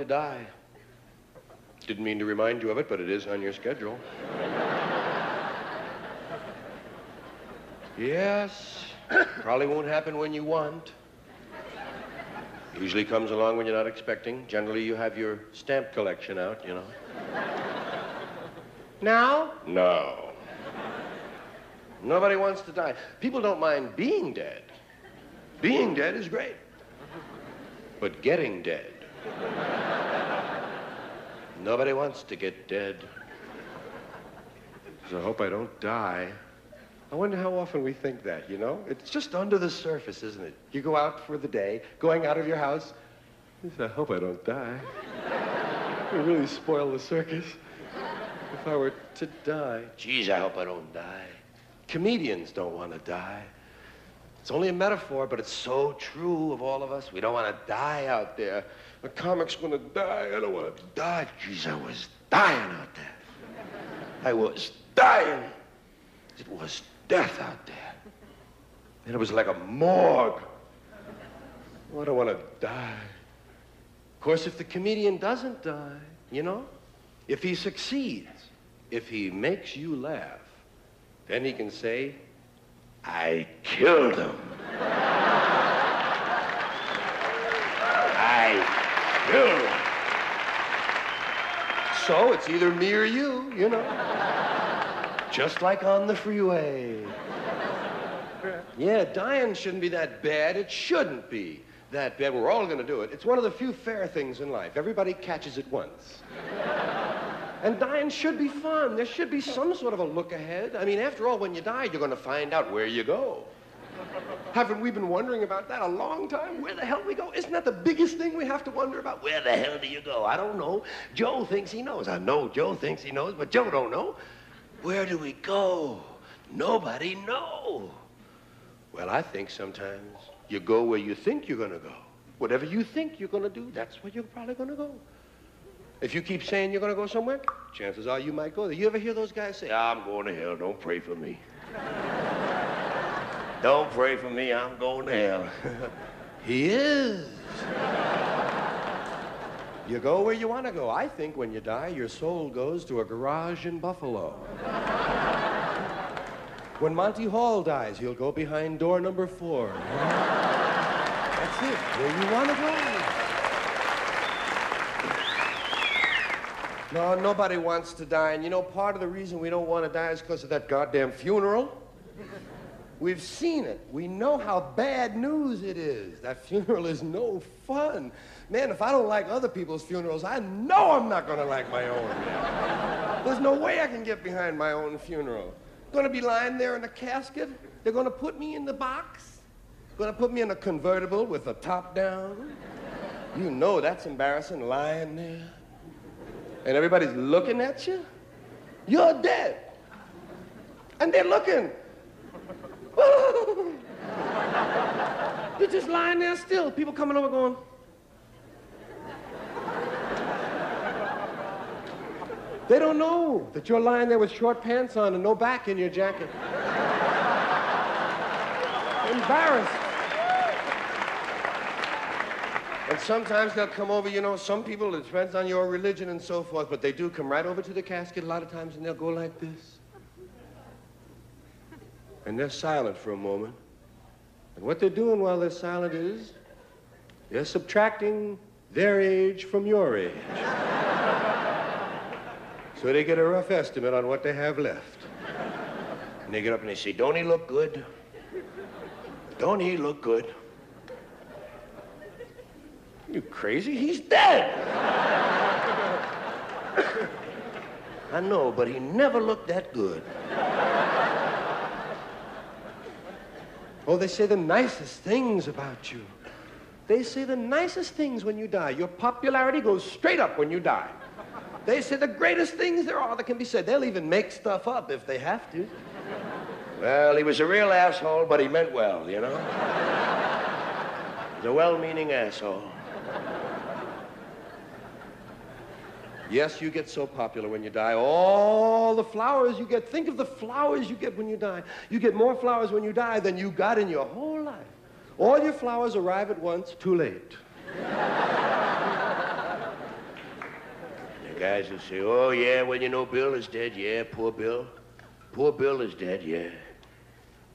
to die. Didn't mean to remind you of it, but it is on your schedule. Yes, probably won't happen when you want. Usually comes along when you're not expecting. Generally, you have your stamp collection out, you know. Now? No. Nobody wants to die. People don't mind being dead. Being dead is great. But getting dead. Nobody wants to get dead. So I hope I don't die. I wonder how often we think that, you know? It's just under the surface, isn't it? You go out for the day, going out of your house. You say, I hope I don't die. It would really spoil the circus if I were to die. Geez, I hope I don't die. Comedians don't want to die. It's only a metaphor, but it's so true of all of us. We don't want to die out there. A comic's going to die. I don't want to die. Geez, I was dying out there. I was dying. It was death out there. And it was like a morgue. Oh, I don't want to die. Of course, if the comedian doesn't die, you know, if he succeeds, if he makes you laugh, then he can say, I killed him. I killed him. So it's either me or you know. Just like on the freeway. Yeah, dying shouldn't be that bad. It shouldn't be that bad. We're all going to do it. It's one of the few fair things in life. Everybody catches it once. And dying should be fun. There should be some sort of a look ahead. I mean, after all, when you die, you're going to find out where you go. Haven't we been wondering about that a long time? Where the hell do we go? Isn't that the biggest thing we have to wonder about? Where the hell do you go? I don't know. Joe thinks he knows. I know Joe thinks he knows, but Joe don't know. Where do we go? Nobody knows. Well, I think sometimes you go where you think you're going to go. Whatever you think you're going to do, that's where you're probably going to go. If you keep saying you're going to go somewhere, chances are you might go there. You ever hear those guys say, I'm going to hell, don't pray for me. Don't pray for me, I'm going to hell. He is. You go where you want to go. I think when you die, your soul goes to a garage in Buffalo. When Monty Hall dies, he'll go behind door number 4. That's it, where you want to go. No, nobody wants to die. And you know, part of the reason we don't want to die is because of that goddamn funeral. We've seen it. We know how bad news it is. That funeral is no fun. Man, if I don't like other people's funerals, I know I'm not going to like my own. There's no way I can get behind my own funeral. Going to be lying there in a casket. They're going to put me in the box. Going to put me in a convertible with the top down. You know that's embarrassing, lying there. And everybody's looking at you. You're dead. And they're looking. You're just lying there still. People coming over going. They don't know that you're lying there with short pants on and no back in your jacket. Embarrassed. And sometimes they'll come over, you know, some people, it depends on your religion and so forth, but they do come right over to the casket a lot of times and they'll go like this. And they're silent for a moment. And what they're doing while they're silent is they're subtracting their age from your age. So they get a rough estimate on what they have left. And they get up and they say, don't he look good? Don't he look good? You crazy? He's dead. I know, but he never looked that good. Oh, they say the nicest things about you. They say the nicest things when you die. Your popularity goes straight up when you die. They say the greatest things there are that can be said. They'll even make stuff up if they have to. Well, he was a real asshole, but he meant well, you know? He's a well-meaning asshole. Yes, you get so popular when you die. All the flowers you get, think of the flowers you get when you die. You get more flowers when you die than you got in your whole life. All your flowers arrive at once, too late. Guys will say, oh, yeah, well, you know, Bill is dead. Yeah, poor Bill. Poor Bill is dead, yeah.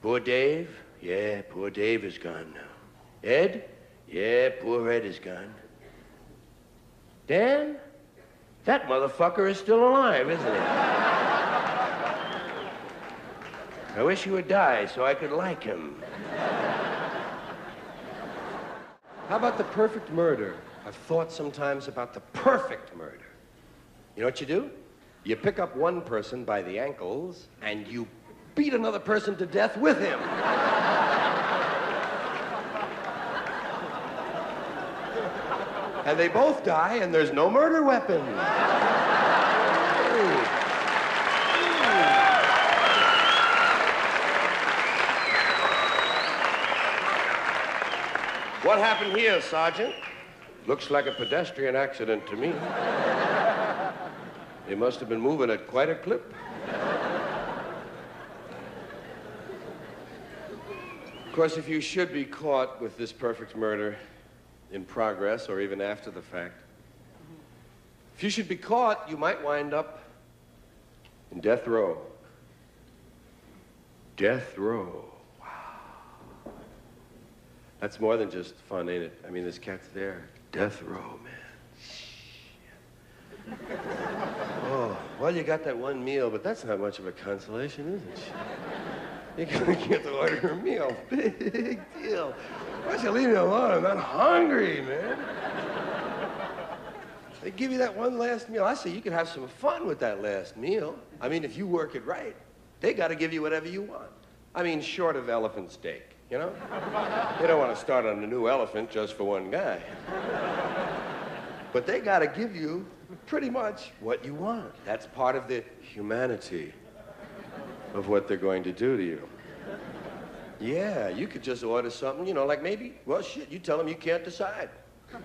Poor Dave? Yeah, poor Dave is gone now. Ed? Yeah, poor Ed is gone. Dan? That motherfucker is still alive, isn't he? I wish he would die so I could like him. How about the perfect murder? I've thought sometimes about the perfect murder. You know what you do? You pick up one person by the ankles and you beat another person to death with him. And they both die and there's no murder weapon. What happened here, Sergeant? Looks like a pedestrian accident to me. They must have been moving at quite a clip. Of course, if you should be caught with this perfect murder in progress or even after the fact, if you should be caught, you might wind up in death row. Death row. Wow. That's more than just fun, ain't it? I mean, this cat's there. Death row, man. Oh, well, you got that one meal, but that's not much of a consolation, is it? You get to order a meal. Big deal. Why don't you leave me alone? I'm not hungry, man. They give you that one last meal. I say you could have some fun with that last meal. I mean, if you work it right, they got to give you whatever you want. I mean, short of elephant steak, you know? They don't want to start on a new elephant just for one guy. But they got to give you pretty much what you want. That's part of the humanity of what they're going to do to you. Yeah, you could just order something, you know, like maybe, well, shit, you tell them you can't decide. That's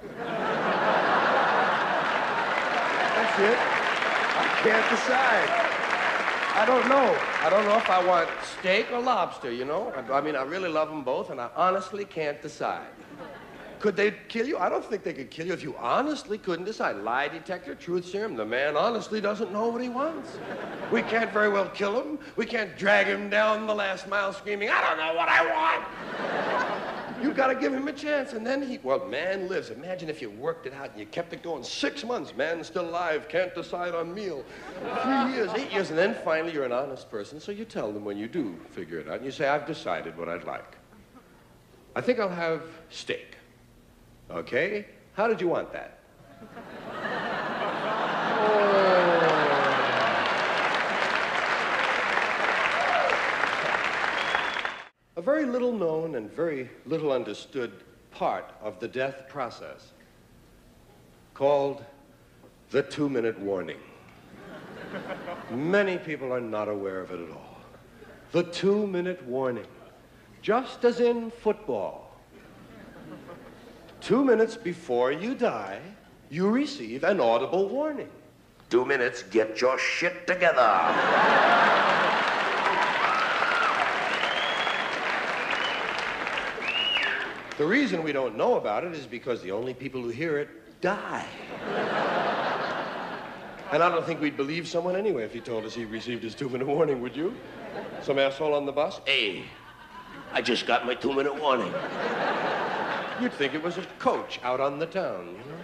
it. I can't decide. I don't know. I don't know if I want steak or lobster, you know? I mean, I really love them both, and I honestly can't decide. Could they kill you? I don't think they could kill you if you honestly couldn't decide. Lie detector, truth serum, the man honestly doesn't know what he wants. We can't very well kill him. We can't drag him down the last mile screaming, I don't know what I want. You gotta give him a chance, and then well, man lives. Imagine if you worked it out and you kept it going 6 months. Man still alive, can't decide on meal. 3 years, 8 years, and then finally you're an honest person, so you tell them when you do figure it out, and you say, I've decided what I'd like. I think I'll have steak. Okay? How did you want that? A very little known and very little understood part of the death process called the 2-minute warning. Many people are not aware of it at all. The 2-minute warning. Just as in football. 2 minutes before you die, you receive an audible warning. 2 minutes, get your shit together. The reason we don't know about it is because the only people who hear it die. And I don't think we'd believe someone anyway if he told us he received his 2-minute warning, would you? Some asshole on the bus? Hey, I just got my 2-minute warning. You'd think it was a coach out on the town, you know?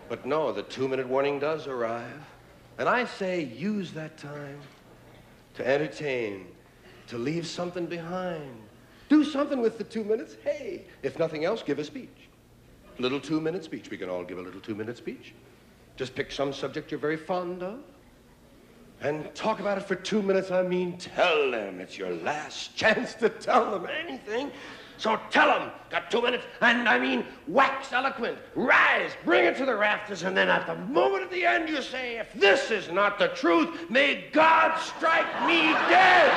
But no, the 2-minute warning does arrive. And I say use that time to entertain, to leave something behind. Do something with the 2 minutes. Hey, if nothing else, give a speech. Little 2-minute speech. We can all give a little 2-minute speech. Just pick some subject you're very fond of and talk about it for 2 minutes. I mean, tell them. It's your last chance to tell them anything. So tell them, got 2 minutes, and I mean, wax eloquent, rise, bring it to the rafters, and then at the moment at the end you say, if this is not the truth, may God strike me dead.